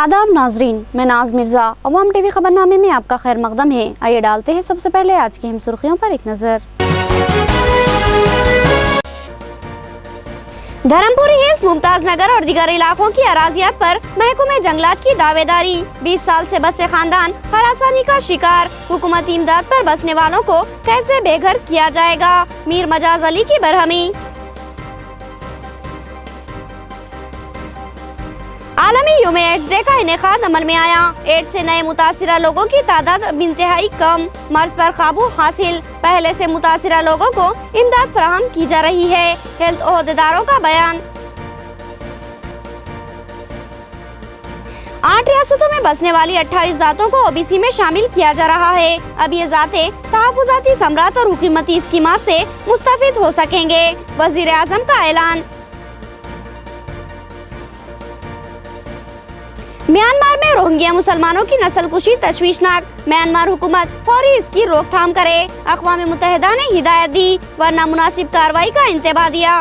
आदाब नाजरीन, मैं नाज मिर्ज़ा। अवाम टीवी खबरनामे में आपका खैर मकदम है। आइए डालते हैं सबसे पहले आज की हम सुर्खियों पर एक नज़र। धर्मपुरी हिल्स, मुमताज नगर और दीगर इलाकों की अराजियात पर महकमे जंगलात की दावेदारी। 20 साल से बसे खानदान हरासानी का शिकार। हुकूमती इमदाद पर बसने वालों को कैसे बेघर किया जाएगा, मीर मजाज अली की बरहमी। आलमी यौम एड्स डे का इनेकाद अमल में आया। एड्स से नए मुतासिरा लोगों की तादाद इंतहाई कम, मर्ज पर काबू हासिल। पहले से मुतासिरा लोगों को इमदाद फराहम की जा रही है, हेल्थ ओहदेदारों का बयान। 8 रियासतों में बसने वाली 28 जातों को ओबीसी में शामिल किया जा रहा है। अब ये जातें तहफ़्फ़ुज़ाती समरात और हुकूमती स्कीमात से मुस्तफिद हो सकेंगे, वज़ीर आज़म का ऐलान। म्यांमार में रोहिंग्या मुसलमानों की नस्लकुशी तशवीशनाक। म्यांमार हुकूमत फौरी इसकी रोकथाम करे। अक़वाम मुत्तहिदा ने हिदायत दी, वरना मुनासिब कार्रवाई का इंतबाह दिया।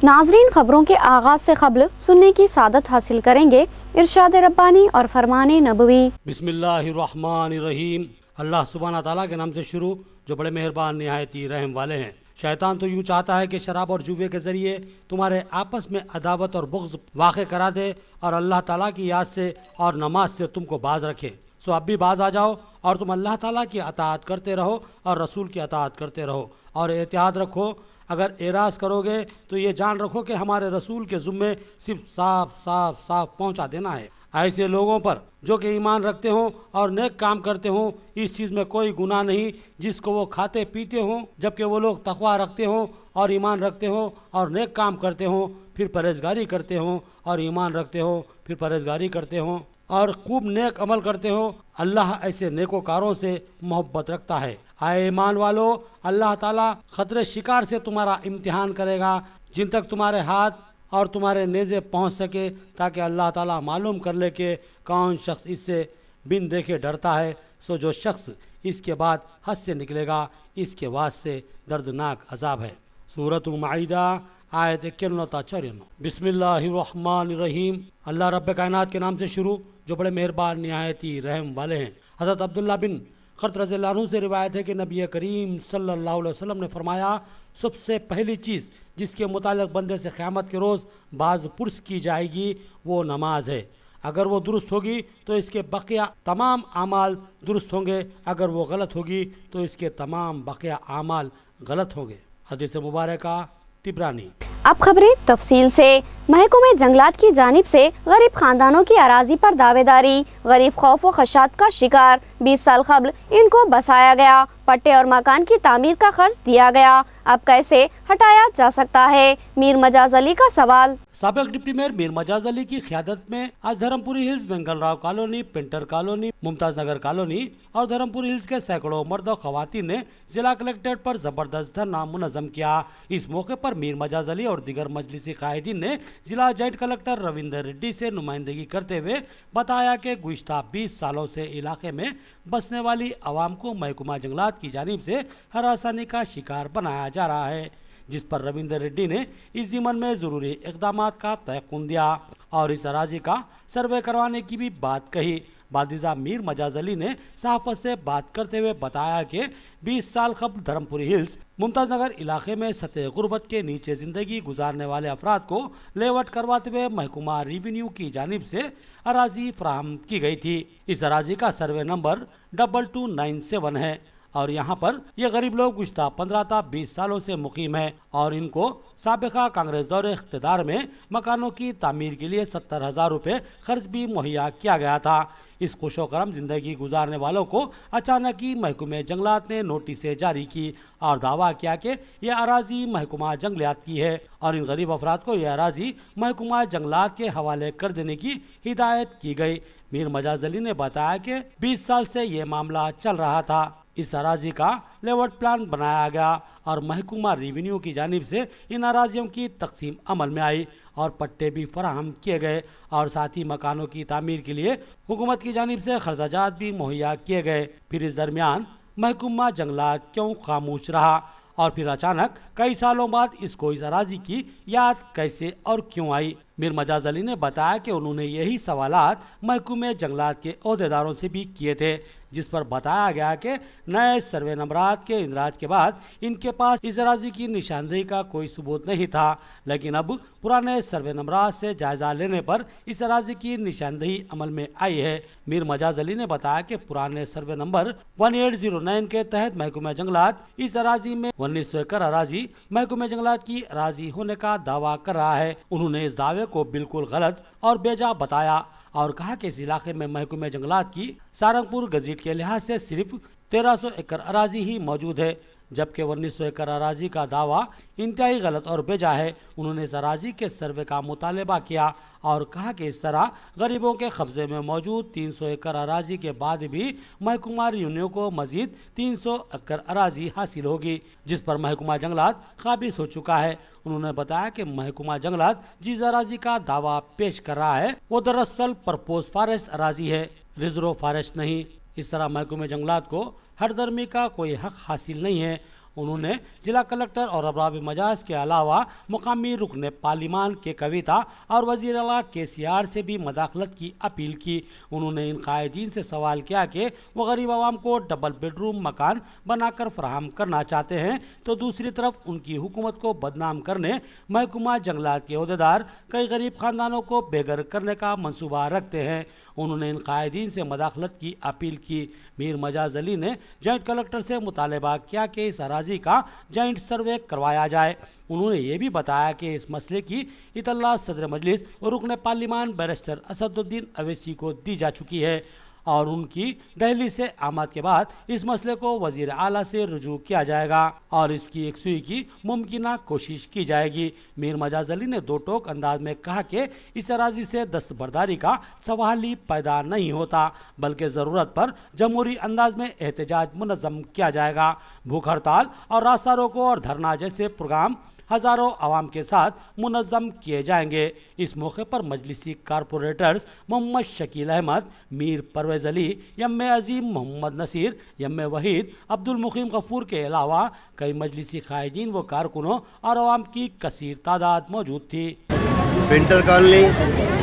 नाजरीन, खबरों के आगाज से क़ब्ल सुनने की सादत हासिल करेंगे इरशाद रब्बानी और फरमाने नबवी। बिस्मिल्लाहिर्रहमानिर्रहीम। अल्लाह सुब्हाना तआला के नाम से शुरू, जो बड़े मेहरबान निहायत ही रहम वाले हैं। शैतान तो यूँ चाहता है कि शराब और जुए के ज़रिए तुम्हारे आपस में अदावत और बुग़्ज़ वाक़े करा दे और अल्लाह ताला की याद से और नमाज से तुमको बाज रखे। सो अब भी बाज आ जाओ और तुम अल्लाह ताला की अताअत करते रहो और रसूल की अताअत करते रहो और एहतियात रखो। अगर एराज़ करोगे तो ये जान रखो कि हमारे रसूल के ज़ुम्मे सिर्फ साफ पहुँचा देना है। ऐसे लोगों पर जो कि ईमान रखते हों और नेक काम करते हों, इस चीज़ में कोई गुनाह नहीं जिसको वो खाते पीते हों, जबकि वो लोग तक़वा रखते हों और ईमान रखते हों और नेक काम करते हों, फिर परहेज़गारी करते हों और ईमान रखते हों, फिर परहेज़गारी करते हों और खूब नेक अमल करते हों। अल्लाह ऐसे नेकोकारों से मोहब्बत रखता है। आए ईमान वालो, अल्लाह ताला ख़तरे शिकार से तुम्हारा इम्तिहान करेगा, जिन तक तुम्हारे हाथ और तुम्हारे नेज़े पहुंच सके, ताकि अल्लाह ताला मालूम कर ले कि कौन शख्स इससे बिन देखे डरता है। सो जो शख्स इसके बाद हद से निकलेगा, इसके वास्ते दर्दनाक अजाब है। सूरत माइदा आयत 91-94। बिस्मिल्लाहिर्रहमानिर्रहीम। अल्लाह रब्ब कायनात के नाम से शुरू, जो बड़े मेहरबान निहायत ही रहम वाले हैं। हज़रत अब्दुल्ला बिन ख़त रज़ियल्लाहु अन्हु से रिवायत है कि नबी करीम सल्लल्लाहु अलैहि वसल्लम ने फरमाया, सबसे पहली चीज़ जिसके मुतालिक बंदे से क़यामत के रोज़ बाज़ पुरस की जाएगी वो नमाज है। अगर वो दुरुस्त होगी तो इसके बकिया तमाम आमाल दुरुस्त होंगे, अगर वो गलत होगी तो इसके तमाम बकिया आमाल गलत होंगे। हदीस मुबारका तिबरानी। अब खबरें तफसील से। महकमे जंगलात की जानिब से गरीब खानदानों की अराजी पर दावेदारी। गरीब खौफ व खशात का शिकार। 20 साल कबल इनको बसाया गया, पट्टे और मकान की तामीर का खर्च दिया गया, अब कैसे हटाया जा सकता है, मीर मजाज अली का सवाल। साबिक डिप्टी मेयर मीर मजाज अली की क़यादत में आज Dharmapuri hills, Bengal Rao colony, painter colony, Mumtaz Nagar colony और धर्मपुरी हिल्स के सैकड़ों मर्द और ख़वातीन ने जिला कलेक्ट्रेट पर जबरदस्त धरना मुनज़्ज़म किया। इस मौके पर मीर मजाज अली और दीगर मजलिसी कायदीन ने जिला जॉइंट कलेक्टर रविंदर रेड्डी से नुमाइंदगी करते हुए बताया कि गुज़िश्ता 20 सालों से इलाके में बसने वाली आवाम को महकमा जंगलात की जानिब से हरासानी का शिकार बनाया जा रहा है, जिस पर रविंदर रेड्डी ने इस ज़िमन में ज़रूरी इक़दामात का तयक़ुन दिया और इस अराजी का सर्वे करवाने की भी बात कही। बादिजा मीर मजाज अली ने सहाफ़त से बात करते हुए बताया कि 20 साल कबल धर्मपुरी हिल्स, मुमताज नगर इलाके में सतह गुर्बत के नीचे ज़िंदगी गुजारने वाले अफराद को लेवट करवाते हुए महकमा रेवेन्यू की जानिब से अराजी फराहम की गई थी। इस अराजी का सर्वे नंबर 2297 है और यहाँ पर ये गरीब लोग गुज़िश्ता 15-20 सालों से मुकीम है और इनको साबिका कांग्रेस दौरे इख्तिदार में मकानों की तामीर के लिए 70,000 रुपये खर्च भी मुहैया किया गया था। इस खुशोकरम ज़िंदगी गुजारने वालों को अचानक ही महकमे जंगलात ने नोटिसें जारी की और दावा किया कि यह अराजी महकमा जंगलात की है और इन गरीब अफराद को यह अराजी महकमा जंगलात के हवाले कर देने की हिदायत की गई। मीर मजाज अली ने बताया कि 20 साल से ये मामला चल रहा था। इस अराजी का लेवट प्लान बनाया गया और महकमा रेवेन्यू की जानिब से इन अराजियों की तकसीम अमल में आई और पट्टे भी फराहम किए गए और साथ ही मकानों की तामीर के लिए हुकूमत की जानिब से खर्चाजात भी मुहैया किए गए। फिर इस दरमियान महकमा जंगलात क्यों खामोश रहा और फिर अचानक कई सालों बाद इसको इस अराजी की याद कैसे और क्यों आई? मीर मजाज अली ने बताया कि उन्होंने यही सवालात महकमे जंगलात के ओहदेदारों से भी किए थे, जिस पर बताया गया कि नए सर्वे नंबरात के इंदराज के बाद इनके पास इस अराजी की निशानदेही का कोई सबूत नहीं था, लेकिन अब पुराने सर्वे नंबरात से जायजा लेने पर इस अराजी की निशानदेही अमल में आई है। मीर मजाज अली ने बताया कि पुराने सर्वे नंबर 1809 के तहत महकमे जंगलात इस अराजी में 1900 एकड़ अराजी महकमे जंगलात की अराजी होने का दावा कर रहा है। उन्होंने इस दावे को बिल्कुल गलत और बेजा बताया और कहा कि इस इलाके में महकमे जंगलात की सारंगपुर गजीट के लिहाज से सिर्फ 1300 एकड़ अराजी ही मौजूद है, जबकि 1900 एकड़ अराजी का दावा इंतहाई गलत और बेजा है। उन्होंने इस अराजी के सर्वे का मुतालबा किया और कहा कि इस तरह गरीबों के कब्जे में मौजूद 300 एकड़ अराजी के बाद भी महकुमा यूनियों को मजीद 300 एकड़ अराजी हासिल होगी, जिस पर महकुमा जंगलात काबिज हो चुका है। उन्होंने बताया कि महकुमा जंगलात जिस अराजी का दावा पेश कर रहा है वो दरअसल प्रपोज फॉरेस्ट अराजी है, रिजर्व फॉरेस्ट नहीं। इस तरह महकुमे जंगलात को हरदर्मी का कोई हक हासिल नहीं है। उन्होंने जिला कलेक्टर और अबराब मजाज के अलावा मुकामी रुकने पार्लिमान के कविता और वजीर आला KCR से भी मदाखलत की अपील की। उन्होंने इन कायदीन से सवाल किया कि वो गरीब आवाम को डबल बेडरूम मकान बनाकर फराहम करना चाहते हैं, तो दूसरी तरफ उनकी हुकूमत को बदनाम करने महकुमा जंगलात के ओहदेदार कई गरीब खानदानों को बेघर करने का मंसूबा रखते हैं। उन्होंने इन कायदीन से मदाखलत की अपील की। मीर मजाज अली ने जॉइंट कलेक्टर से मुतालबा किया कि इस अराजी का जॉइंट सर्वे करवाया जाए। उन्होंने ये भी बताया कि इस मसले की इतला सदर मजलिस और रुकन पार्लिमान बैरिस्टर असदुद्दीन अवैसी को दी जा चुकी है और उनकी दहली से आमद के बाद इस मसले को वजीर आला से रुजू किया जाएगा और इसकी यकसुई की मुमकिन कोशिश की जाएगी। मीर मजाज अली ने दो टोक अंदाज में कहा कि इस अराजी से दस्तबरदारी का सवाल ही पैदा नहीं होता, बल्कि ज़रूरत पर जमहूरी अंदाज में एहतजाज मुनज़्ज़म किया जाएगा। भूख हड़ताल और रास्ता रोको और धरना जैसे प्रोग्राम हजारों आवाम के साथ मुनज़्ज़म किए जाएंगे। इस मौके पर मजलिसी कारपोरेटर्स मोहम्मद शकील अहमद, मीर परवेज़ अली, यम्मे अजीम मोहम्मद नसीर, यम्मे वहीद, अब्दुल मुकीम गफूर के अलावा कई मजलिसी कायदीन व कारकुनों और आवाम की कसीर तादाद मौजूद थी। Painter colony,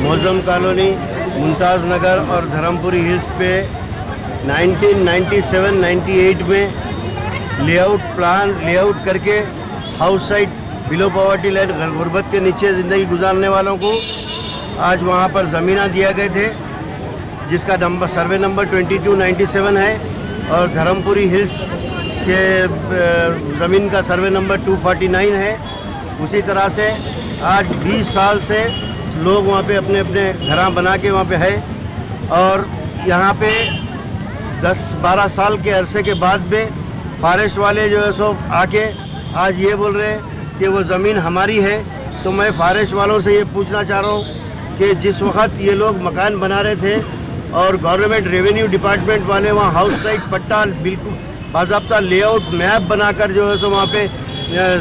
Mozzam colony, Mumtaz Nagar और धर्मपुरी हिल्स पे 1997-98 में लेआउट करके house site below poverty line गुर्बत के नीचे ज़िंदगी गुजारने वालों को आज वहाँ पर ज़मीना दिया गए थे, जिसका नंबर सर्वे नंबर 2297 है और धर्मपुरी हिल्स के ज़मीन का सर्वे नंबर 249 है। उसी तरह से आज 20 साल से लोग वहाँ पे अपने अपने घर बना के वहाँ पे है और यहाँ पे 10-12 साल के अरसे के बाद में फॉरेस्ट वाले जो है सो आके आज ये बोल रहे हैं कि वो ज़मीन हमारी है। तो मैं फॉरेस्ट वालों से ये पूछना चाह रहा हूँ कि जिस वक्त ये लोग मकान बना रहे थे और गवर्नमेंट रेवेन्यू डिपार्टमेंट वाले वहाँ हाउस साइट पट्टा बिल्कुल बाज़ाब्ता लेआउट मैप बनाकर जो है सो वहाँ पे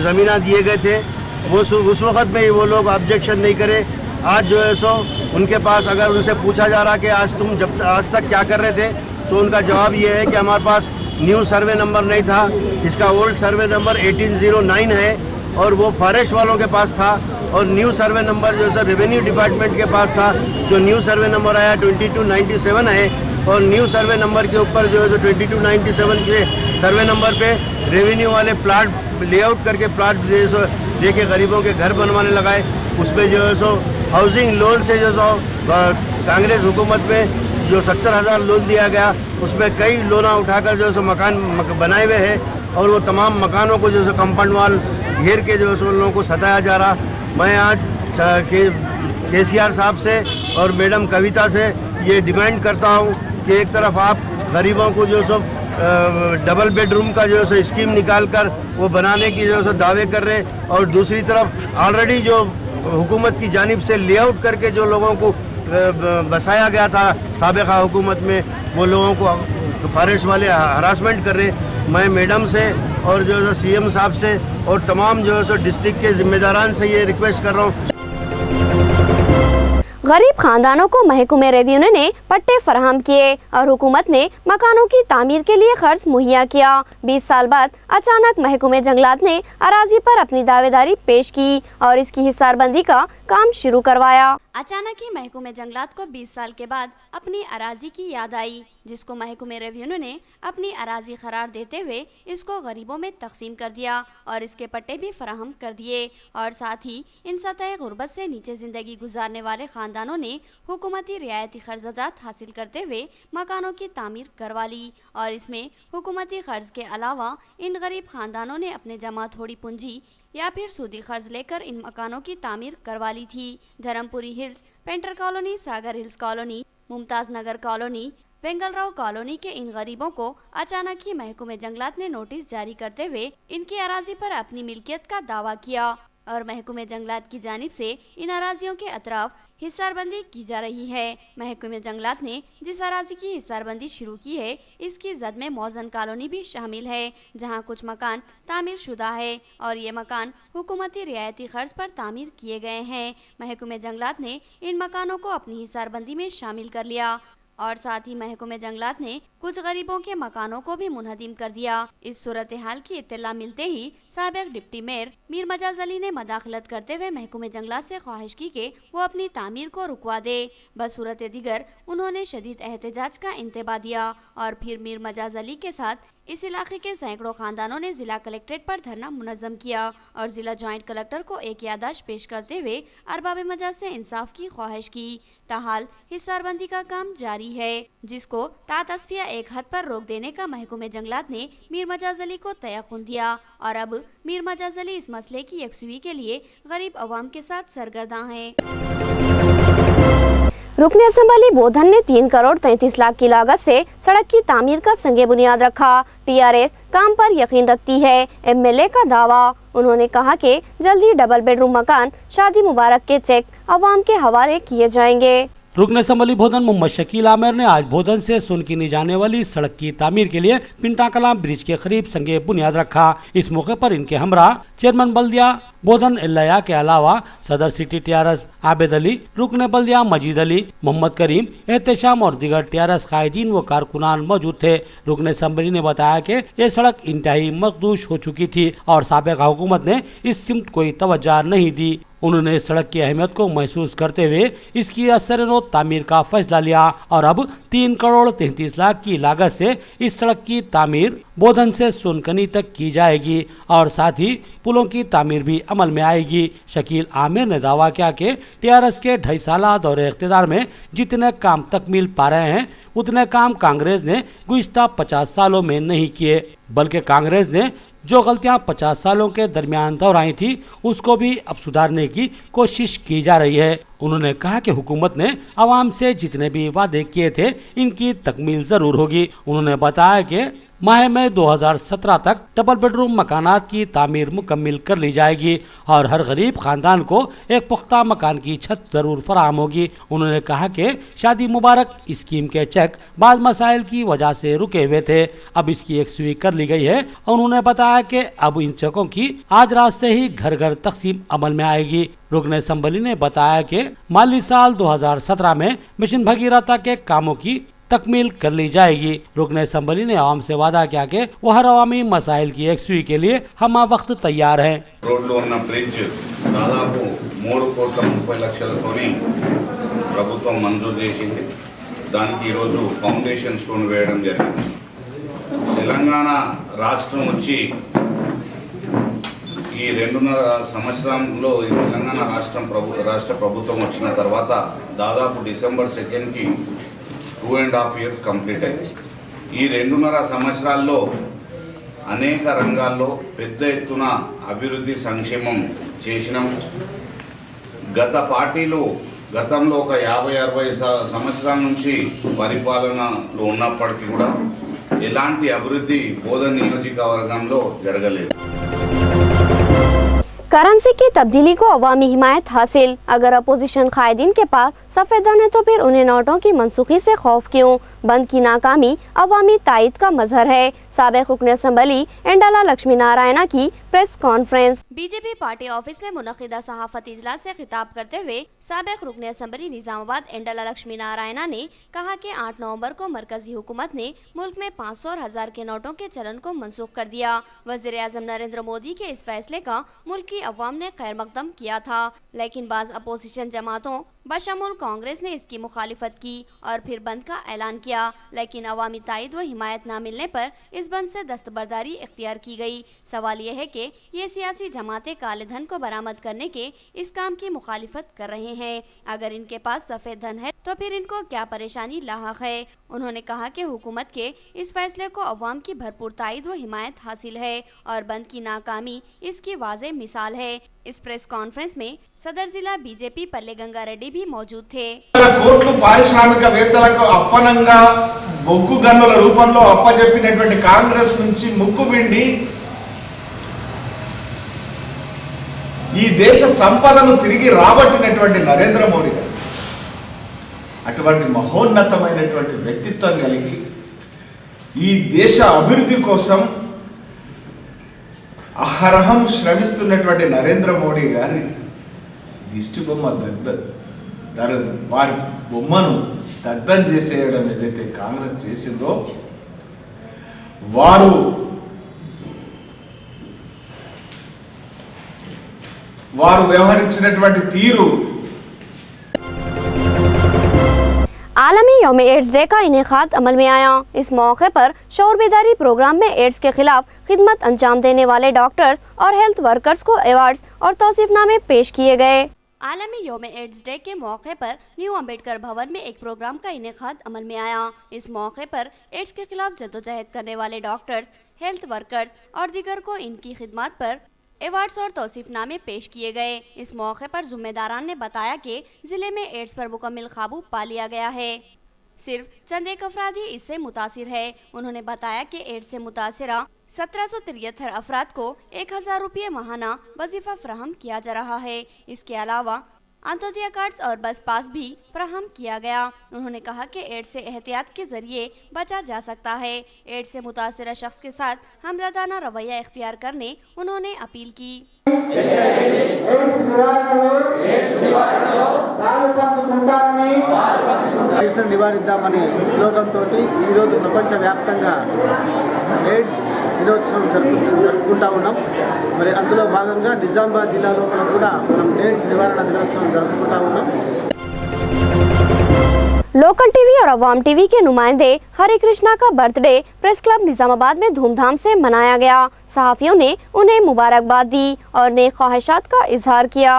ज़मीना दिए गए थे, वो उस वक्त में वो लोग ऑब्जेक्शन नहीं करे। आज जो है सो उनके पास अगर उनसे पूछा जा रहा कि आज तक क्या कर रहे थे, तो उनका जवाब ये है कि हमारे पास न्यू सर्वे नंबर नहीं था, इसका ओल्ड सर्वे नंबर 1809 है और वो फॉरेस्ट वालों के पास था और न्यू सर्वे नंबर जो है रेवेन्यू डिपार्टमेंट के पास था। जो न्यू सर्वे नंबर आया 2297 है और न्यू सर्वे नंबर के ऊपर जो है 2297 के सर्वे नंबर पे रेवेन्यू वाले प्लाट लेआउट करके प्लाट दे के गरीबों के घर बनवाने लगाए। उस पर जो है सो हाउसिंग लोन से जो कांग्रेस हुकूमत में जो 70,000 लोन दिया गया, उसमें कई लोना उठाकर जो है सो मकान बनाए हुए हैं और वो तमाम मकानों को जो है कंपाउंड वाल घेर के जो है सो लोगों को सताया जा रहा। मैं आज KCR साहब से और मैडम कविता से ये डिमांड करता हूँ कि एक तरफ आप गरीबों को जो सो डबल बेडरूम का जो है सो स्कीम निकाल कर वो बनाने की जो है सो दावे कर रहे हैं और दूसरी तरफ ऑलरेडी जो हुकूमत की जानिब से लेआउट करके जो लोगों को बसाया गया था साबिक़ा हुकूमत में, वो लोगों को फॉरेस्ट वाले हरासमेंट कर रहे। मैं मैडम से और जो CM साहब से और तमाम जो है सो डिस्ट्रिक्ट के ज़िम्मेदारान से ये रिक्वेस्ट कर रहा हूँ। गरीब खानदानों को महकमे रेवेन्यू ने पट्टे फराहम किए और हुकूमत ने मकानों की तामीर के लिए खर्च मुहैया किया। 20 साल बाद अचानक महकमे जंगलात ने अराजी पर अपनी दावेदारी पेश की और इसकी हिस्सारबंदी का काम शुरू करवाया। अचानक ही महकमे जंगलात को 20 साल के बाद अपनी अराजी की याद आई, जिसको महकमे रेवेन्यू ने अपनी अराजी करार देते हुए इसको गरीबों में तकसीम कर दिया और इसके पट्टे भी फराहम कर दिए। और साथ ही इन सतह गुर्बत से नीचे जिंदगी गुजारने वाले खानदानों ने हुकूमती रियायती खर्जात हासिल करते हुए मकानों की तामीर करवा ली। और इसमें हुकूमती कर्ज के अलावा इन गरीब खानदानों ने अपने जमा थोड़ी पूंजी या फिर सूदी कर्ज लेकर इन मकानों की तामीर करवा ली थी। धर्मपुरी हिल्स, पेंटर कॉलोनी, सागर hills colony, Mumtaz Nagar colony, Vengalrao colony के इन गरीबों को अचानक ही महकमे जंगलात ने नोटिस जारी करते हुए इनकी अराजी पर अपनी मिल्कियत का दावा किया और महकमे जंगलात की जानिब से इन अराजियों के अतराफ हिस्सारबंदी की जा रही है। महकमे जंगलात ने जिस अराजी की हिस्सारबंदी शुरू की है, इसकी जद में मौजन कॉलोनी भी शामिल है, जहां कुछ मकान तामीर शुदा है और ये मकान हुकूमती रियायती खर्च पर तामीर किए गए हैं। महकमे जंगलात ने इन मकानों को अपनी हिस्सारबंदी में शामिल कर लिया और साथ ही महकमे जंगलात ने कुछ गरीबों के मकानों को भी मुनहदिम कर दिया। इस सूरत हाल की इत्तला मिलते ही साबिक डिप्टी मेयर मीर मजाज अली ने मदाखलत करते हुए महकमे जंगलात से ख्वाहिश की कि वो अपनी तामीर को रुकवा दे। बसूरत दिगर उन्होंने शदीद एहतजाज का इंतबा दिया और फिर मीर मजाज अली के साथ इस इलाके के सैकड़ों खानदानों ने जिला कलेक्ट्रेट पर धरना मुनज़्ज़म किया और जिला जॉइंट कलेक्टर को एक याददाश्त पेश करते हुए अरबाब मजाज से इंसाफ की ख्वाहिश की। ताहाल हिस्सारबंदी का काम जारी है, जिसको तातस्फिया एक हद पर रोक देने का महकमे जंगलात ने मीर मजाज अली को तयक़ुन दिया और अब मीर मजाज अली इस मसले की यकसुई के लिए गरीब अवाम के साथ सरगर्दा हैं। रुकने असम्बली बोधन ने 3 करोड़ 33 लाख की लागत से सड़क की तामीर का संगे बुनियाद रखा। टीआरएस काम पर यकीन रखती है, एमएलए का दावा। उन्होंने कहा कि जल्द ही डबल बेडरूम मकान शादी मुबारक के चेक अवाम के हवाले किए जाएंगे। रुकन असम्बली बोधन मोहम्मद शकील आमिर ने आज बोधन से सुनकिनी जाने वाली सड़क की तामीर के लिए पिंटा कलाम ब्रिज के करीब संगे बुनियाद रखा। इस मौके पर इनके हमरा चेयरमैन बल्दिया बोधन इल्लाया के अलावा सदर सिटी टीआरएस आबिद अली, रुकन बल्दिया मजीद अली, मोहम्मद करीम, एहतशाम और दीगर टीआरएस कायदीन व कारकुनान मौजूद थे। रुकन असम्बली ने बताया कि ये सड़क इंतहाई मखदूश हो चुकी थी और साबिक़ा हुकूमत ने इस सिमत कोई तवज्जो नहीं दी। उन्होंने सड़क की अहमियत को महसूस करते हुए इसकी असर तामीर का फैसला लिया और अब 3 करोड़ 33 लाख की लागत से इस सड़क की तामीर बोधन से सोनकनी तक की जाएगी और साथ ही पुलों की तामीर भी अमल में आएगी। शकील आमिर ने दावा किया कि टीआरएस के 2.5 साल दौरे इख्तिदार में जितने काम तकमील पा रहे हैं उतने काम कांग्रेस ने गुज़िश्ता 50 सालों में नहीं किए, बल्कि कांग्रेस ने जो गलतियां 50 सालों के दरमियान दोहराई थी उसको भी अब सुधारने की कोशिश की जा रही है। उन्होंने कहा कि हुकूमत ने आवाम से जितने भी वादे किए थे इनकी तकमील जरूर होगी। उन्होंने बताया कि माह मई 2017 तक डबल बेडरूम मकानात की तामीर मुकम्मल कर ली जाएगी और हर गरीब खानदान को एक पुख्ता मकान की छत जरूर फराहम होगी। उन्होंने कहा कि शादी मुबारक स्कीम के चेक बाज़ मसाइल की वजह से रुके हुए थे, अब इसकी यकसुई कर ली गई है। उन्होंने बताया कि अब इन चेकों की आज रात से ही घर घर तकसीम अमल में आएगी। रुकन असम्बली ने बताया कि माली साल 2017 में मिशन भगीरथ के कामों की तकमील कर ली जाएगी। रुकन असम्बली ने आवाम से वादा किया कि वह हर अवामी मसाइल की यकसुई के लिए हम वक्त तैयार हैं। రోడ్లో ఉన్న బ్రిడ్జ్ దాదాపు 3,30,00,000తోని ప్రభుత్వం మంజూరు చేసింది. దానికి ఈరోజు ఫౌండేషన్ స్టోన్ వేయడం జరిగింది. తెలంగాణ రాష్ట్రం వచ్చి ఈ 2.5 సంవత్సరంలో ఈ తెలంగాణ రాష్ట్ర ప్రభుత్వం వచ్చిన తర్వాత దాదాపు డిసెంబర్ 2కి 2.5 years కంప్లీట్ అయింది. ఈ 2.5 సంవత్సరాల్లో అనేక రంగాల్లో పెద్ద ఎత్తున అభివృద్ధి సంక్షేమం చేసినాం. గత పార్టీలు గతంలో ఒక 50-60 సంవత్సరాల నుంచి పరిపాలనలో ఉన్నప్పటికీ కూడా ఎలాంటి అభివృద్ధి బోధన్ నియోజకవర్గంలో జరగలేదు. करंसी की तब्दीली को अवामी हिमायत हासिल। अगर अपोजिशन कायदीन के पास सफेद धन है तो फिर उन्हें नोटों की मनसूखी से खौफ क्यों? बंद की नाकामी अवामी तायद का मजहर है। साबिक रुकन असम्बली एंडाला लक्ष्मी नारायणा की press conference. BJP party office में मुनक़िदा सहाफती इजलास से खिताब करते हुए साबिक रुकन असम्बली निजामाबाद एंडाला लक्ष्मी नारायणा ने कहा कि 8 नवंबर को मरकजी हुकूमत ने मुल्क में 500 और 1000 के नोटों के चलन को मनसूख कर दिया। वज़ीर आज़म नरेंद्र मोदी के इस फैसले का मुल्क की अवाम ने खैर मकदम किया था, लेकिन बाज़ अपोजिशन जमातों बशमूल कांग्रेस ने इसकी मुखालिफत की और फिर बंद का ऐलान किया, लेकिन अवामी तायद व हिमायत न मिलने पर इस बंद से दस्तबरदारी इख्तियार की गई। सवाल यह है कि ये सियासी जमातें काले धन को बरामद करने के इस काम की मुखालिफत कर रहे हैं। अगर इनके पास सफ़ेद धन है तो फिर इनको क्या परेशानी लाहक है? उन्होंने कहा कि हुकूमत के इस फैसले को अवाम की भरपूर तायद व हिमायत हासिल है और बंद की नाकामी इसकी वाज़ेह मिसाल है। इस प्रेस कॉन्फ्रेंस में सदर जिला बीजेपी पल्ले गंगा रेड्डी भी मौजूद थे। కోట్లు పారిశ్రామికవేత్తలకు అప్పనంగా బొగ్గు గన్నుల రూపంలో అప్పజెప్పినటువంటి కాంగ్రెస్ నుంచి ముక్కుబిండి ఈ దేశ సంపదను తిరిగి రాబట్టినటువంటి నరేంద్ర మోడీ గారు అటువంటి మహోన్నతమైనటువంటి వ్యక్తిత్వం కలిగి ఈ దేశ అభివృద్ధి కోసం అహరహం శ్రమిస్తున్నటువంటి నరేంద్ర మోడీ గారి దిష్టి బొమ్మ వారి బొమ్మను దగ్ధం చేసేయడం ఏదైతే కాంగ్రెస్ చేసిందో వారు వ్యవహరించినటువంటి తీరు आलमी यौम एड्स डे का इनेकाद अमल में आया। इस मौके पर शौर बेदारी प्रोग्राम में एड्स के खिलाफ खिदमत अंजाम देने वाले डॉक्टर्स और हेल्थ वर्कर्स को अवार्ड्स और तौसीफनामे पेश किए गए। आलमी यौम एड्स डे के मौके पर न्यू अम्बेडकर भवन में एक प्रोग्राम का इनेकाद अमल में आया। इस मौके पर एड्स के खिलाफ जद्दोजहद करने वाले डॉक्टर्स, हेल्थ वर्कर्स और दीगर को इनकी खिदमत पर अवार्ड्स और तौसीफनामे पेश किए गए। इस मौके पर ज़िम्मेदारान ने बताया कि ज़िले में एड्स पर मुकम्मल काबू पा लिया गया है, सिर्फ चंद एक अफराद ही इससे मुतासिर है। उन्होंने बताया कि एड्स से मुतासिरा 1773 अफराद को 1000 रुपये माहाना वजीफा फराहम किया जा रहा है। इसके अलावा अंत्योदय कार्ड्स और बस पास भी फराहम किया गया। उन्होंने कहा कि एड्स से एहतियात के जरिए बचा जा सकता है। एड्स से मुतासिरा शख्स के साथ हमदर्दाना रवैया इख्तियार करने उन्होंने अपील की। నివారిద్దామని స్లోగన్ తోటి ఈరోజు ప్రపంచవ్యాప్తంగా ఎయిడ్స్ దినోత్సవం జరుపుకుంటా ఉన్నాం। మరి అందులో భాగంగా నిజామాబాద్ జిల్లాలో కూడా మనం ఎయిడ్స్ నివారణ దినోత్సవం జరుపుకుంటా ఉన్నాం। लोकल टीवी और अवाम टीवी के नुमाइंदे हरे कृष्णा का बर्थडे प्रेस क्लब निजामाबाद में धूमधाम से मनाया गया। सहाफियों ने उन्हें मुबारकबाद दी और नेक ख्वाहिशात का इजहार किया।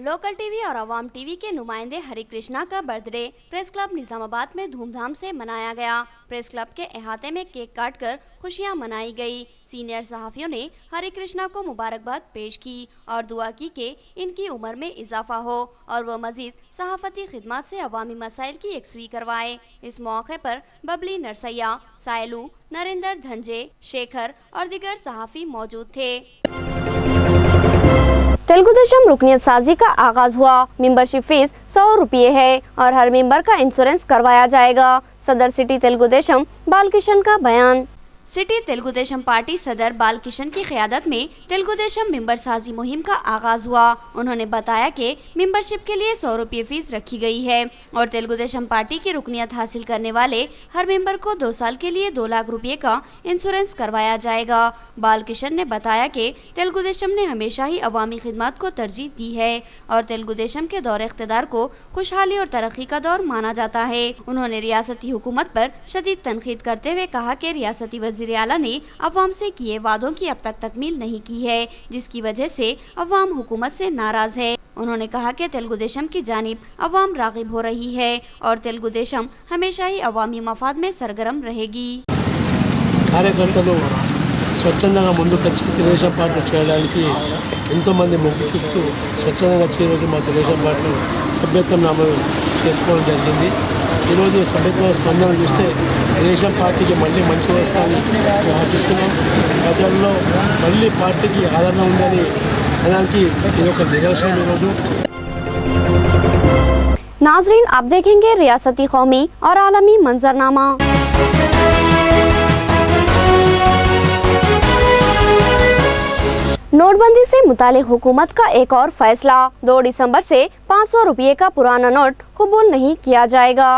लोकल टीवी और अवाम टीवी के नुमाइंदे हरे कृष्णा का बर्थडे प्रेस क्लब निजामाबाद में धूमधाम से मनाया गया। प्रेस क्लब के अहाते में केक काटकर खुशियां मनाई गई। सीनियर सहाफियों ने हरे कृष्णा को मुबारकबाद पेश की और दुआ की कि इनकी उम्र में इजाफा हो और वह मजीद सहाफती खिदमत से अवामी मसाइल की यकसुई करवाए। इस मौके पर बबली नरसैया, सायलू, नरेंद्र धनजे, शेखर और दीगर सहाफी मौजूद थे। तेलुगु देशम रुकनियत साजी का आगाज हुआ। मेंबरशिप फीस 100 रुपये है और हर मेंबर का इंश्योरेंस करवाया जाएगा। सदर सिटी तेलुगु देशम बालकिशन का बयान। सिटी तेलुगु देशम पार्टी सदर बालकिशन की क़यादत में तेलुगु देशम मेंबर साजी मुहिम का आगाज हुआ। उन्होंने बताया कि मेंबरशिप के लिए 100 रुपये फीस रखी गई है और तेलुगु देशम पार्टी की रुकनियत हासिल करने वाले हर मेंबर को 2 साल के लिए 2 लाख रुपये का इंश्योरेंस करवाया जाएगा। बालकिशन ने बताया कि तेलुगु देशम ने हमेशा ही अवामी खिदमत को तरजीह दी है और तेलुगु देशम के दौर इख्तिदार को खुशहाली और तरक्की का दौर माना जाता है। उन्होंने रियासती हुकूमत पर शदीद तनकीद करते हुए कहा कि रियासती वज़ीर आला ने अवाम से किए वादों की अब तक तकमील नहीं की है, जिसकी वजह से अवाम हुकूमत से नाराज है। उन्होंने कहा कि तेलुगु देशम की जानिब अवाम राग़िब हो रही है और तेलुगु देशम हमेशा ही अवामी मफाद में सरगर्म रहेगी। కార్యకర్తలు స్వచ్ఛందంగా ముందుకొచ్చి తెలుగుదేశం పార్టీ చేయడానికి ఎంతోమంది మొగ్గు చూపుతూ స్వచ్ఛందంగా ఈరోజు మా తెలుగుదేశం పార్టీలో సభ్యత్వం నామలు చేసుకోవడం జరిగింది। ఈరోజు సభ్యత్వ స్పందన చూస్తే తెలుగుదేశం పార్టీకి మళ్ళీ మంచి వస్తాయని ఆశిస్తున్నాం। ప్రజల్లో మళ్ళీ పార్టీకి ఆదరణ ఉందని అనడానికి ఇది ఒక నిదర్శనం ఈరోజు. नाजरीन, आप देखेंगे रियासती, कौमी और आलमी मंजरनामा. नोटबंदी से मुतालिक हुकूमत का एक और फैसला, 2 दिसंबर से 500 रुपये का पुराना नोट कबूल नहीं किया जाएगा.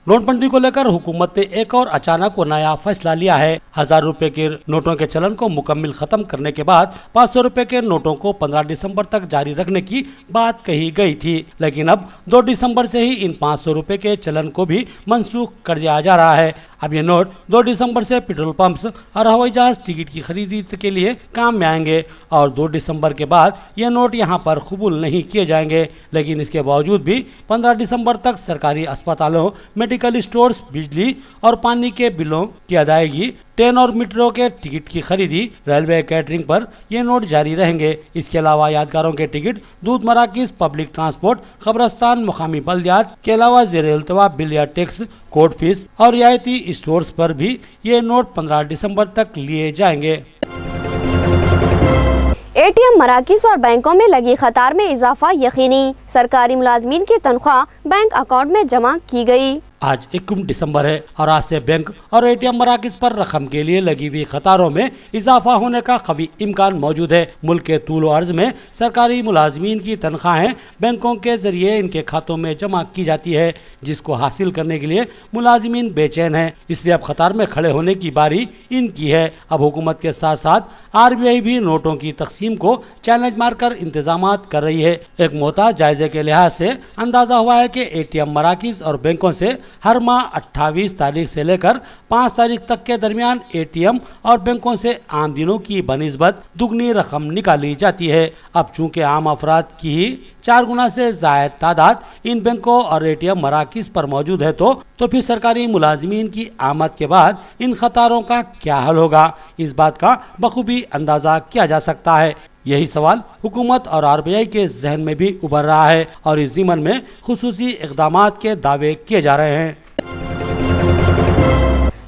नोटबंदी को लेकर हुकूमत ने एक और अचानक वो नया फैसला लिया है. 1000 रुपए के नोटों के चलन को मुकम्मल खत्म करने के बाद 500 रुपए के नोटों को 15 दिसंबर तक जारी रखने की बात कही गई थी, लेकिन अब 2 दिसंबर से ही इन 500 रुपए के चलन को भी मनसूख कर दिया जा रहा है. अब ये नोट 2 दिसंबर से पेट्रोल पंप्स और हवाई जहाज टिकट की खरीदी के लिए काम में आएंगे और 2 दिसंबर के बाद ये नोट यहाँ पर कबूल नहीं किए जाएंगे. लेकिन इसके बावजूद भी 15 दिसंबर तक सरकारी अस्पतालों, मेडिकल स्टोर्स, बिजली और पानी के बिलों की अदायगी, ट्रेन और मेट्रो के टिकट की खरीदी, रेलवे कैटरिंग पर ये नोट जारी रहेंगे. इसके अलावा यादगारों के टिकट, दूध मराकिज, पब्लिक ट्रांसपोर्ट, कब्रस्तान, मुकामी बल्दियात के अलावा ज़ेर-ए-इल्तवा बिल या टैक्स, कोर्ट फीस और रियायती स्टोर्स पर भी ये नोट 15 दिसंबर तक लिए जाएंगे. एटीएम, मराकिज और बैंकों में लगी कतार में इजाफा यकीनी, सरकारी मुलाजमीन की तनख्वाह बैंक अकाउंट में जमा की गई. आज 21 दिसंबर है और आज से बैंक और एटीएम मराकिज पर रकम के लिए लगी हुई कतारों में इजाफा होने का कभी इम्कान मौजूद है. मुल्क के तूल व अर्ज में सरकारी मुलाजमीन की तनख्वाहें बैंकों के जरिए इनके खातों में जमा की जाती है, जिसको हासिल करने के लिए मुलाजमीन बेचैन हैं. इसलिए अब कतार में खड़े होने की बारी इनकी है. अब हुकूमत के साथ साथ RBI भी नोटों की तकसीम को चैलेंज मारकर इंतजामात कर रही है. एक मोहताज जायजे के लिहाज से अंदाजा हुआ है कि एटीएम, मराकिज और बैंकों से हर माह 28 तारीख से लेकर 5 तारीख तक के दरमियान एटीएम और बैंकों से आम दिनों की बनिस्बत दुगनी रकम निकाली जाती है. अब चूंकि आम अफराद की ही 4 गुना से ज़ायद तादाद इन बैंकों और एटीएम मराकिज पर मौजूद है तो फिर सरकारी मुलाजमीन की आमद के बाद इन खतारों का क्या हल होगा, इस बात का बखूबी अंदाज़ा किया जा सकता है. यही सवाल हुकूमत और RBI के जहन में भी उभर रहा है और इस ज़िमन में खुसूसी इक़दामात के दावे किए जा रहे हैं.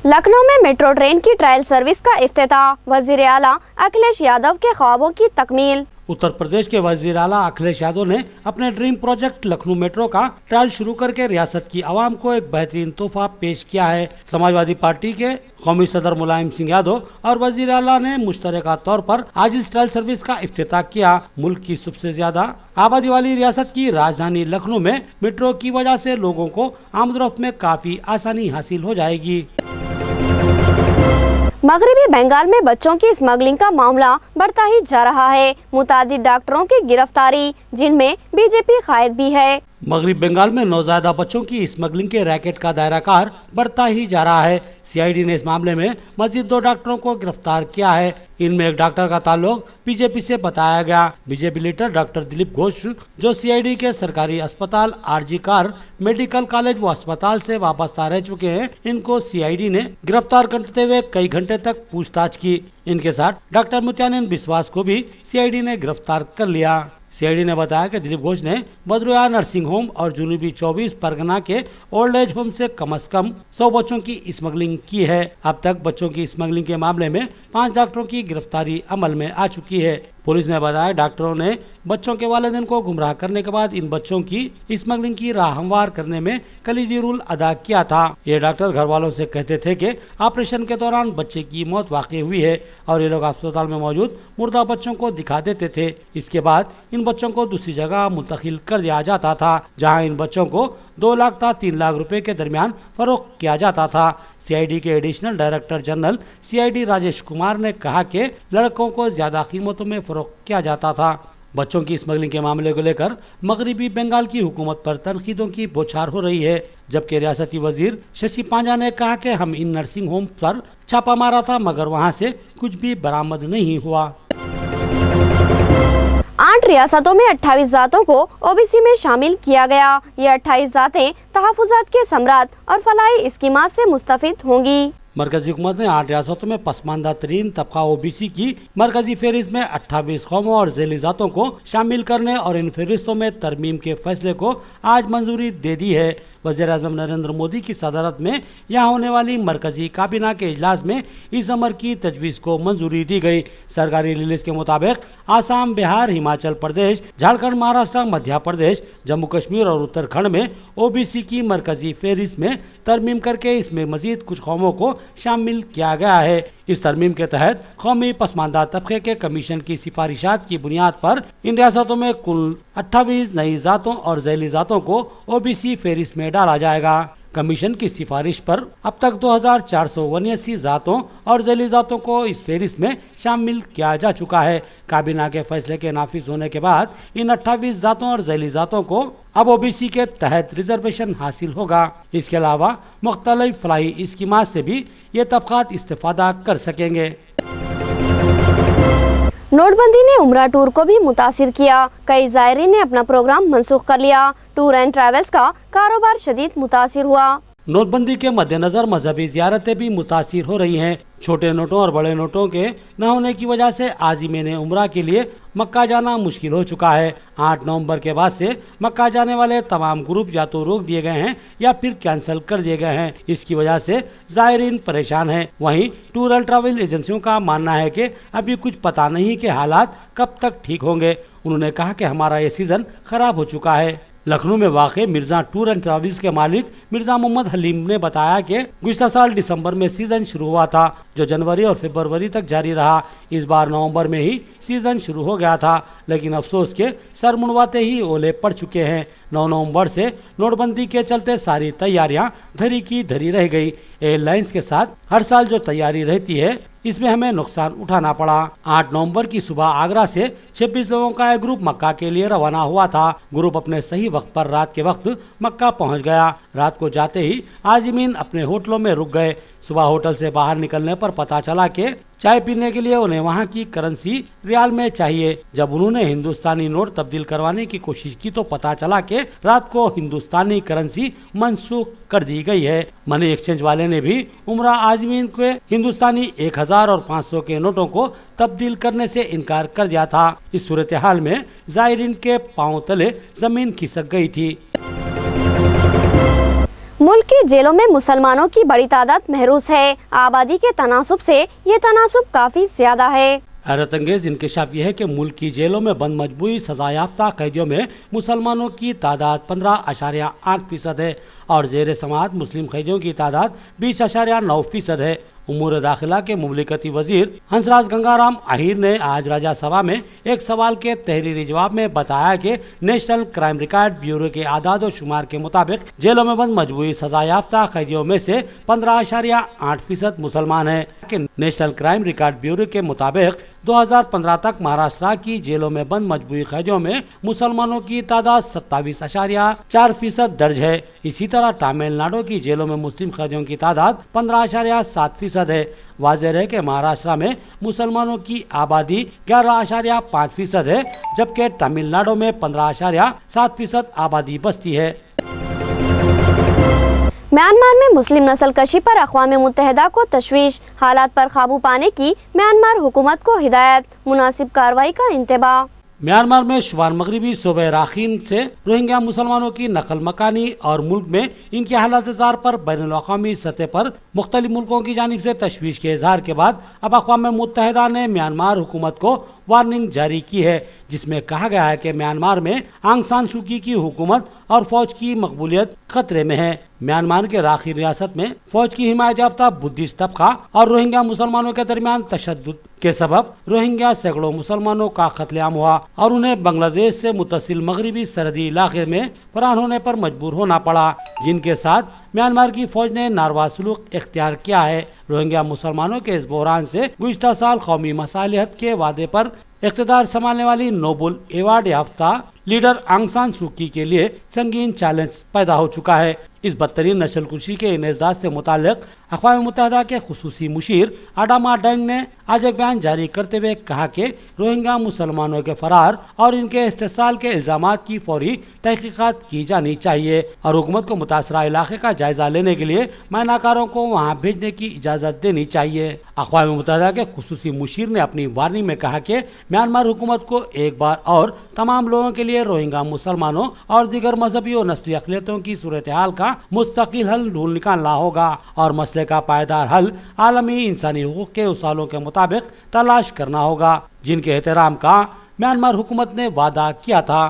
लखनऊ में मेट्रो ट्रेन की ट्रायल सर्विस का इफ्तिताह, वज़ीर आला अखिलेश यादव के ख्वाबों की तकमील. उत्तर प्रदेश के वज़ीर आला अखिलेश यादव ने अपने ड्रीम प्रोजेक्ट लखनऊ मेट्रो का ट्रायल शुरू करके रियासत की आवाम को एक बेहतरीन तोहफा पेश किया है. समाजवादी पार्टी के कौमी सदर मुलायम सिंह यादव और वज़ीर आला ने मुश्तरका तौर पर आज इस ट्रायल सर्विस का इफ्तिताह किया. मुल्क की सबसे ज्यादा आबादी वाली रियासत की राजधानी लखनऊ में मेट्रो की वजह से लोगों को आमदरफ्त में काफी आसानी हासिल हो जाएगी. मगरबी बंगाल में बच्चों की स्मगलिंग का मामला बढ़ता ही जा रहा है. मुतादिद डॉक्टरों की गिरफ्तारी, जिनमें बीजेपी कायद भी है. मगरबी बंगाल में नौज़ायदा बच्चों की स्मगलिंग के रैकेट का दायराकार बढ़ता ही जा रहा है. CID ने इस मामले में मजीद 2 डॉक्टरों को गिरफ्तार किया है. इनमें एक डॉक्टर का ताल्लुक बीजेपी से बताया गया. BJP leader doctor Dilip Ghosh, जो CID के सरकारी अस्पताल RG कार मेडिकल कॉलेज व अस्पताल से वापस रह चुके हैं, इनको CID ने गिरफ्तार करते हुए कई घंटे तक पूछताछ की. इनके साथ डॉक्टर मुत्यानंद बिस्वास को भी CID ने गिरफ्तार कर लिया. CID ने बताया कि दिलीप घोष ने बद्रुआ नर्सिंग होम और जनूबी 24 परगना के ओल्ड एज होम से कम 100 बच्चों की स्मगलिंग की है. अब तक बच्चों की स्मगलिंग के मामले में 5 डॉक्टरों की गिरफ्तारी अमल में आ चुकी है. पुलिस ने बताया डॉक्टरों ने बच्चों के वालिदैन को गुमराह करने के बाद इन बच्चों की स्मगलिंग की राह हमवार करने में कलीदी रोल अदा किया था. ये डॉक्टर घर वालों से कहते थे कि ऑपरेशन के दौरान बच्चे की मौत वाक़ई हुई है और ये लोग अस्पताल में मौजूद मुर्दा बच्चों को दिखा देते थे. इसके बाद इन बच्चों को दूसरी जगह मुंतकिल कर दिया जाता था, जहाँ इन बच्चों को 2 लाख था 3 लाख रुपए के दरमियान फरोख्त किया जाता था. CID के additional director general CID Rajesh Kumar ने कहा कि लड़कों को ज्यादा कीमतों में फरोख्त किया जाता था. बच्चों की स्मगलिंग के मामले को लेकर मगरबी बंगाल की हुकूमत पर तनकीदों की बौछार हो रही है, जबकि रियासती वजीर शशि पांजा ने कहा कि हम इन नर्सिंग होम पर छापा मारा था मगर वहां से कुछ भी बरामद नहीं हुआ. 8 रियासतों में 28 ज़ातों को OBC में शामिल किया गया. ये 28 ज़ातें तहफ़्फ़ुज़ात के समरात और फलाही स्कीमात से मुस्तफ़िद होंगी. मरकजी हुकूमत ने 8 रियासतों में पसमानदा तरीन तबका OBC की मरकजी फहरिस्त में 28 कौमों और ज़ैली ज़ातों को शामिल करने और इन फहरिस्तों में तरमीम के फैसले को आज मंजूरी दे दी है। वज़ीर-ए-आज़म नरेंद्र मोदी की सदारत में यहाँ होने वाली मरकजी काबीना के इजलास में इस अमर की तजवीज़ को मंजूरी दी गई। सरकारी रिलीज के मुताबिक आसाम, बिहार, हिमाचल प्रदेश, झारखंड, महाराष्ट्र, मध्य प्रदेश, जम्मू कश्मीर और उत्तराखंड में OBC की मरकजी फहरिस्त में तरमीम करके इसमें मजीद कुछ कौमों को शामिल किया गया है। इस तरमीम के तहत कौमी पसमानदा तबके के कमीशन की सिफारिशात की बुनियाद पर इन रियासतों में कुल 28 नई ज़ातों और ज़ैली ज़ातों को OBC फहरिस्त में डाला जाएगा। कमीशन की सिफारिश पर अब तक 2479 ज़ातों और ज़ैली ज़ातों को इस फहरिस्त में शामिल किया जा चुका है। काबीना के फैसले के नाफिज होने के बाद इन 28 ज़ातों और ज़ैली ज़ातों को अब OBC के तहत रिजर्वेशन हासिल होगा। इसके अलावा मुख्तलिफ फलाही स्कीमात से भी ये तबकात इस्तेफादा कर सकेंगे। नोटबंदी ने उम्रा टूर को भी मुतासिर किया। कई ज़ायरीन ने अपना प्रोग्राम मनसूख कर लिया। टूर एंड ट्रैवल्स का कारोबार शदीद मुतासिर हुआ। नोटबंदी के मद्देनजर मजहबी ज़ियारतें भी मुतासिर हो रही हैं। छोटे नोटों और बड़े नोटों के न होने की वजह से आज़िमीन उम्रा के लिए मक्का जाना मुश्किल हो चुका है। 8 नवंबर के बाद से मक्का जाने वाले तमाम ग्रुप या तो रोक दिए गए हैं या फिर कैंसिल कर दिए गए हैं। इसकी वजह से ज़ायरीन परेशान हैं। वहीं टूर एंड ट्रैवल एजेंसियों का मानना है कि अभी कुछ पता नहीं कि हालात कब तक ठीक होंगे। उन्होंने कहा कि हमारा ये सीज़न ख़राब हो चुका है। लखनऊ में वाक़े मिर्ज़ा टूर एंड ट्रैवल्स के मालिक मिर्ज़ा मोहम्मद हलीम ने बताया कि गुज़श्ता साल दिसंबर में सीज़न शुरू हुआ था, जो जनवरी और फरवरी तक जारी रहा। इस बार नवंबर में ही सीज़न शुरू हो गया था, लेकिन अफसोस के सर मुड़वाते ही ओले पड़ चुके हैं। 9 नवंबर से नोटबंदी के चलते सारी तैयारियां धरी की धरी रह गई। एयरलाइंस के साथ हर साल जो तैयारी रहती है, इसमें हमें नुकसान उठाना पड़ा। 8 नवंबर की सुबह आगरा से 26 लोगों का एक ग्रुप मक्का के लिए रवाना हुआ था। ग्रुप अपने सही वक्त पर रात के वक्त मक्का पहुंच गया। रात को जाते ही आज़िमीन अपने होटलों में रुक गए। सुबह होटल से बाहर निकलने पर पता चला कि चाय पीने के लिए उन्हें वहां की करेंसी रियाल में चाहिए। जब उन्होंने हिंदुस्तानी नोट तब्दील करवाने की कोशिश की तो पता चला कि रात को हिंदुस्तानी करेंसी मनसूख कर दी गई है। मनी एक्सचेंज वाले ने भी उम्रा आज़मीन के हिंदुस्तानी 1000 और 500 के नोटों को तब्दील करने से इनकार कर दिया था। इस सूरत हाल में ज़ायरीन के पांव तले जमीन खिसक गई थी। मुल्क की जेलों में मुसलमानों की बड़ी तादाद महरूस है। आबादी के तनासुब से ये तनासुब काफी ज्यादा है। हैरत अंगेज इंकशाफ यह है कि मुल्क की जेलों में बंद मजबूरी सजा याफ्ता कैदियों में मुसलमानों की तादाद 15.8% है और जेर समाअत मुस्लिम कैदियों की तादाद 20.9% है। उमूर दाखिला के मुमलिकती वजीर हंसराज गंगाराम आहिर ने आज राज्यसभा में एक सवाल के तहरीरी जवाब में बताया कि नेशनल क्राइम रिकॉर्ड ब्यूरो के आदाद और शुमार के मुताबिक जेलों में बंद मजबूरी सजा याफ्ता कैदियों में से 15.8% मुसलमान हैं। नेशनल क्राइम रिकॉर्ड ब्यूरो के मुताबिक 2015 तक महाराष्ट्र की जेलों में बंद मजबूरी कैदियों में मुसलमानों की तादाद 27.4% दर्ज है। इसी तरह तमिलनाडु की जेलों में मुस्लिम कैदियों की तादाद 15.7% है। वाज़ेह है कि महाराष्ट्र में मुसलमानों की आबादी 11.5% है, जबकि तमिलनाडु में 15.7% आबादी बसती है। म्यांमार में मुस्लिम नस्ल कशी पर अक़वाम मुत्तहिदा को तशवीश। हालात पर काबू पाने की म्यांमार हुकूमत को हिदायत। मुनासिब कार्रवाई का इंतबाह। म्यांमार में शुमार मगरबी सूबे राखीन से रोहिंग्या मुसलमानों की नकल मकानी और मुल्क में इनके हालात ज़ार पर बैनुल-अक़वामी सतह पर मुख्तलिफ मुल्कों की जानिब से तशवीश के इजहार के बाद अब अक़वाम मुत्तहिदा ने म्यांमार हुकूमत को वार्निंग जारी की है, जिसमें कहा गया है कि म्यांमार में आंग सान सू की हुकूमत और फौज की मकबूलियत खतरे में है। म्यांमार के राखी रियासत में फौज की हिमायत याफ्ता बुद्धिस्ट तबका और रोहिंग्या मुसलमानों के दरमियान तशद्दुद के सबब रोहिंग्या सैकड़ों मुसलमानों का कत्लेआम हुआ और उन्हें बांग्लादेश से मुत्तसिल मगरबी सरहदी इलाके में फरार होने पर मजबूर होना पड़ा, जिनके साथ म्यांमार की फौज ने नारवा सलूक इख्तियार किया है। रोहिंग्या मुसलमानों के इस बहरान से गुज़श्ता साल कौमी मसालिहत के वादे पर इख्तिदार संभालने वाली नोबल एवार्ड याफ्ता लीडर आंग सान सू की के लिए संगीन चैलेंज पैदा हो चुका है। इस बदतरीन नस्लकुशी के इंसदाद से मुताल्लिक अक़वाम मुत्तहिदा के खुसूसी मुशीर अडामा डेंग ने आज एक बयान जारी करते हुए कहा कि रोहिंग्या मुसलमानों के फरार और इनके इस्तेसाल के इल्ज़ामात की फौरी तहकीकात की जानी चाहिए और हुकूमत को मुतासरा इलाके का जायजा लेने के लिए मैनाकारों को वहाँ भेजने की इजाज़त देनी चाहिए। अक़वाम मुत्तहिदा के खुसूसी मुशीर ने अपनी वार्निंग में कहा कि म्यांमार हुकूमत को एक बार और तमाम लोगों के लिए रोहिंग्या मुसलमानों और दीगर मजहबी और नस्ली अक़लियतों की सूरत हाल का मुस्तकिल हल ढूंढ निकालना होगा और मसले का पायदार हल आलमी इंसानी हुकूक के उसूलों के मुताबिक तलाश करना होगा, जिनके एहतराम का म्यांमार हुकूमत ने वादा किया था।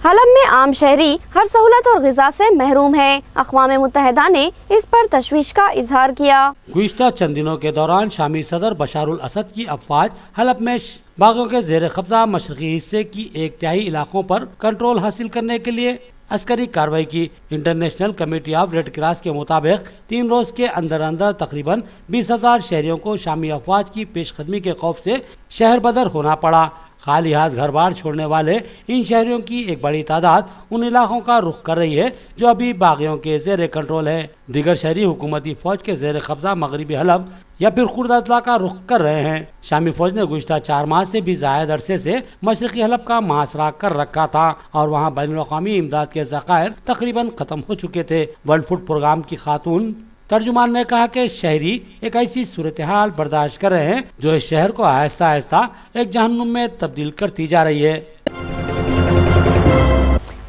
हलब में आम शहरी हर सहूलत और ग़िज़ा से महरूम है। अक़वाम मुत्तहिदा ने इस पर तशवीश का इजहार किया। गुज़िश्ता चंद दिनों के दौरान शामी सदर बशारुल असद की अफवाज हलब में बाग़ियों के ज़ेर कब्ज़ा मशरक़ी हिस्से की 1/3 इलाकों पर कंट्रोल हासिल करने के लिए अस्करी कार्रवाई की। International committee of red cross के मुताबिक 3 रोज़ के अंदर अंदर तकरीबन 20,000 शहरियों को शामी अफवाज की पेशकदमी के खौफ से शहर बदर होना पड़ा। खाली हाथ घर बार छोड़ने वाले इन शहरियों की एक बड़ी तादाद उन इलाकों का रुख कर रही है जो अभी बाग़ियों के ज़ेर कंट्रोल है। दीगर शहरी हुकूमती फ़ौज के ज़ेर कब्ज़ा मगरबी हलब या फिर खुर्द अजला का रुख कर रहे हैं। शामी फ़ौज ने गुज़िश्ता 4 माह से भी ज़ायद अरसे से मशरक़ी हलब का मुहासरा कर रखा था और वहाँ बैनुल-अक़वामी इमदाद के ज़खायर तकरीबन ख़त्म हो चुके थे। वर्ल्ड फूड प्रोग्राम की खातून तर्जुमान ने कहा कि शहरी एक ऐसी सूरत हाल बर्दाश्त कर रहे हैं जो इस शहर को आहिस्ता आहिस्ता एक जहन्नुम में तब्दील करती जा रही है।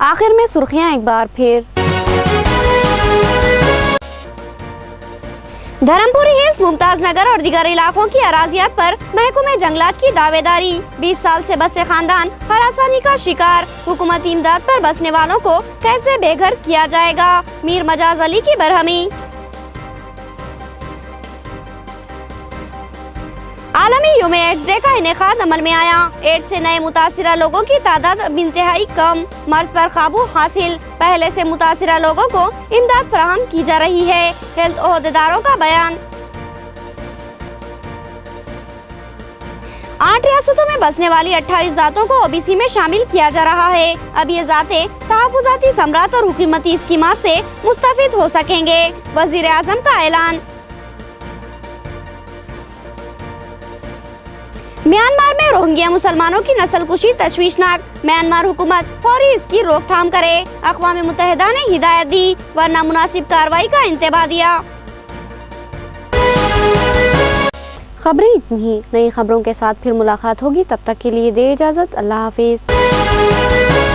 आखिर में सुर्खियां एक बार फिर। धर्मपुरी हिल्स, मुमताज नगर और दीगर इलाकों की अराजियात पर महकमे जंगलात की दावेदारी। 20 साल से बसे खानदान हरासानी का शिकार। हुकूमती इमदाद पर बसने वालों को कैसे बेघर किया जाएगा, मीर मजाज अली की बरहमी। आलमी यौम एड्स डे का इनेकाद अमल में आया। एड्स से नए मुतासिरा लोगों की तादाद अब इंतहाई कम। मर्ज पर काबू हासिल। पहले से मुतासिरा लोगों को इमदाद फराहम की जा रही है। हेल्थ ओहदेदारों का बयान। 8 रियासतों में बसने वाली 28 जातों को ओबीसी में शामिल किया जा रहा है। अब ये जातें तहफ़्फ़ुज़ाती समरात और हुकूमती स्कीमात से मुस्तफ़ीद हो सकेंगे। वज़ीर आज़म का ऐलान। म्यांमार में रोहिंग्या मुसलमानों की नस्लकुशी तशवीशनाक। म्यांमार हुकूमत फौरी इसकी रोकथाम करे। अक़वाम मुत्तहिदा ने हिदायत दी वरना मुनासिब कार्रवाई का इंतबाह दिया। खबरें इतनी ही। नई खबरों के साथ फिर मुलाकात होगी, तब तक के लिए दे इजाज़त। अल्लाह हाफिज़।